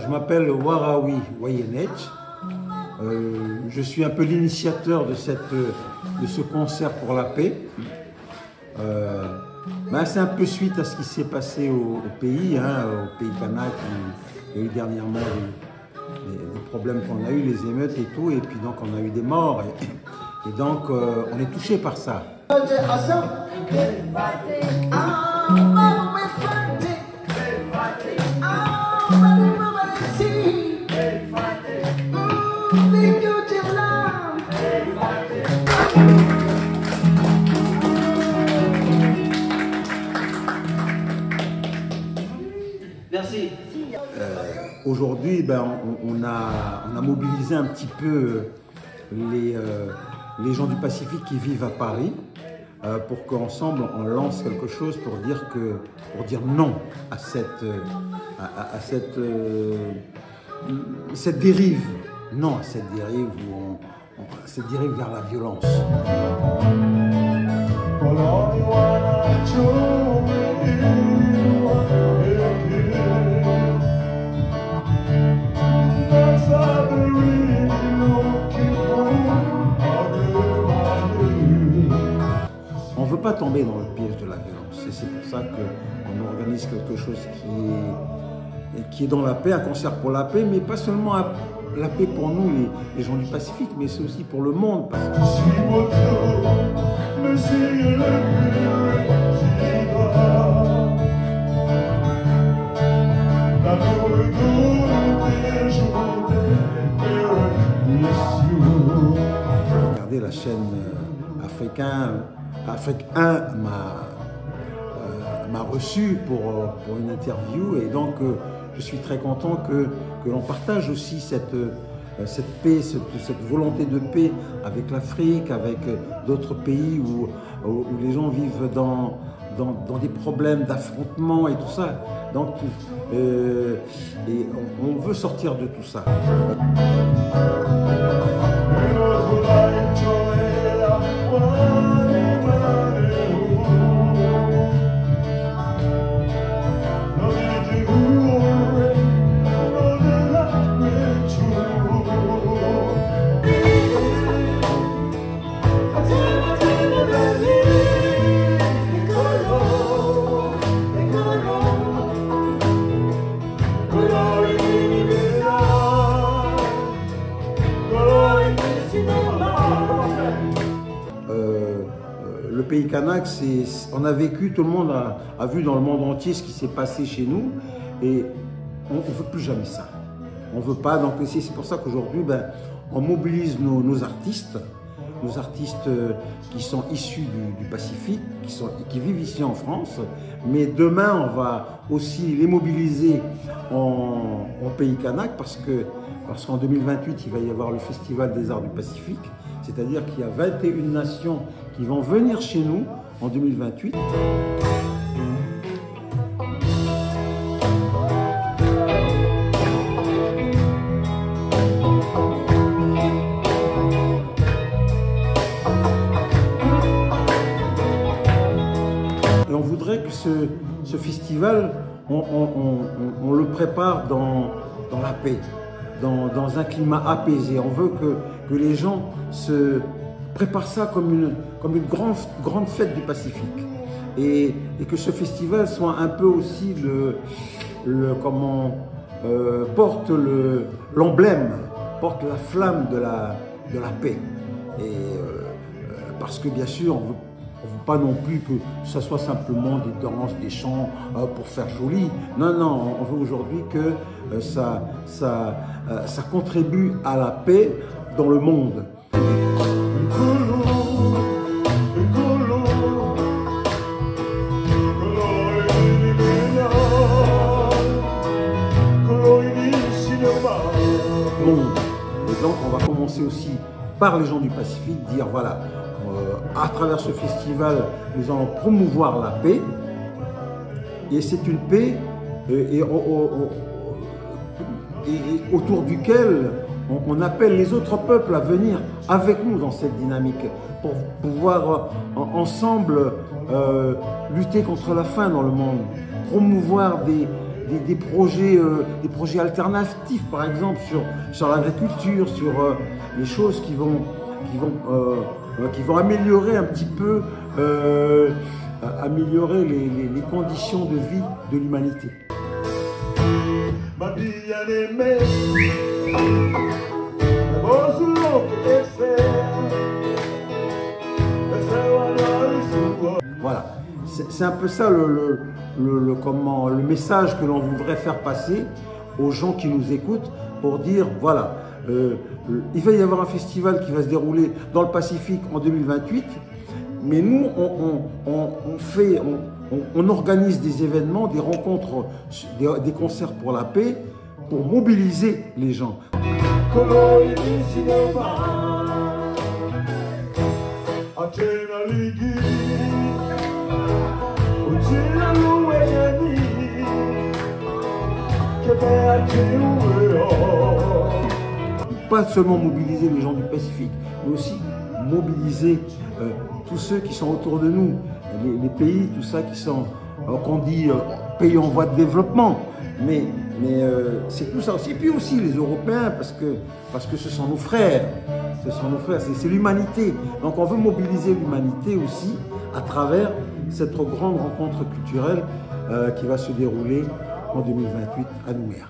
Je m'appelle Warawi Wayenet. Je suis un peu l'initiateur de ce concert pour la paix. C'est un peu suite à ce qui s'est passé au pays, au pays kanak. Il y a eu dernièrement des problèmes qu'on a eu, les émeutes et tout, et puis donc on a eu des morts. Et donc on est touché par ça. Merci. Aujourd'hui, on a mobilisé un petit peu les gens du Pacifique qui vivent à Paris pour qu'ensemble on lance quelque chose pour dire non à cette dérive. Non à cette dérive cette dérive vers la violence. On ne veut pas tomber dans le piège de la violence et c'est pour ça qu'on organise quelque chose qui est dans la paix, un concert pour la paix, mais pas seulement la paix pour nous, les gens du Pacifique, mais c'est aussi pour le monde. Regardez la chaîne Afrique 1 m'a reçu pour une interview et donc je suis très content que l'on partage aussi cette paix, cette volonté de paix avec l'Afrique, avec d'autres pays où les gens vivent dans des problèmes d'affrontement et tout ça. Donc, et on veut sortir de tout ça. Le pays kanak, on a vécu, tout le monde a vu dans le monde entier ce qui s'est passé chez nous et on ne veut plus jamais ça. On ne veut pas, donc c'est pour ça qu'aujourd'hui, on mobilise nos artistes qui sont issus du Pacifique, qui vivent ici en France, mais demain on va aussi les mobiliser en pays kanak parce qu'en 2028 il va y avoir le Festival des Arts du Pacifique, c'est-à-dire qu'il y a 21 nations qui vont venir chez nous en 2028. Et on voudrait que ce festival, on le prépare dans la paix, dans un climat apaisé. On veut que les gens se préparent ça comme une grande fête du Pacifique. Et que ce festival soit un peu aussi porte l'emblème, porte la flamme de la paix. Et parce que bien sûr, on ne veut pas non plus que ce soit simplement des danses, des chants pour faire joli. Non, non, on veut aujourd'hui que ça contribue à la paix dans le monde. Et donc on va commencer aussi par les gens du Pacifique, dire voilà, à travers ce festival, nous allons promouvoir la paix. Et c'est une paix et autour duquel on appelle les autres peuples à venir avec nous dans cette dynamique pour pouvoir ensemble lutter contre la faim dans le monde, promouvoir des projets alternatifs, par exemple sur l'agriculture, sur les choses qui vont améliorer un petit peu améliorer les conditions de vie de l'humanité. Voilà, c'est un peu ça le message que l'on voudrait faire passer aux gens qui nous écoutent pour dire voilà, il va y avoir un festival qui va se dérouler dans le Pacifique en 2028, mais nous on organise des événements, des rencontres, des concerts pour la paix, pour mobiliser les gens. Pas seulement mobiliser les gens du Pacifique, mais aussi mobiliser tous ceux qui sont autour de nous, les pays, tout ça qui sont, qu'on dit pays en voie de développement, mais c'est tout ça aussi. Et puis aussi les Européens, parce que ce sont nos frères, c'est l'humanité. Donc on veut mobiliser l'humanité aussi à travers cette grande rencontre culturelle qui va se dérouler en 2028 à Nouméa.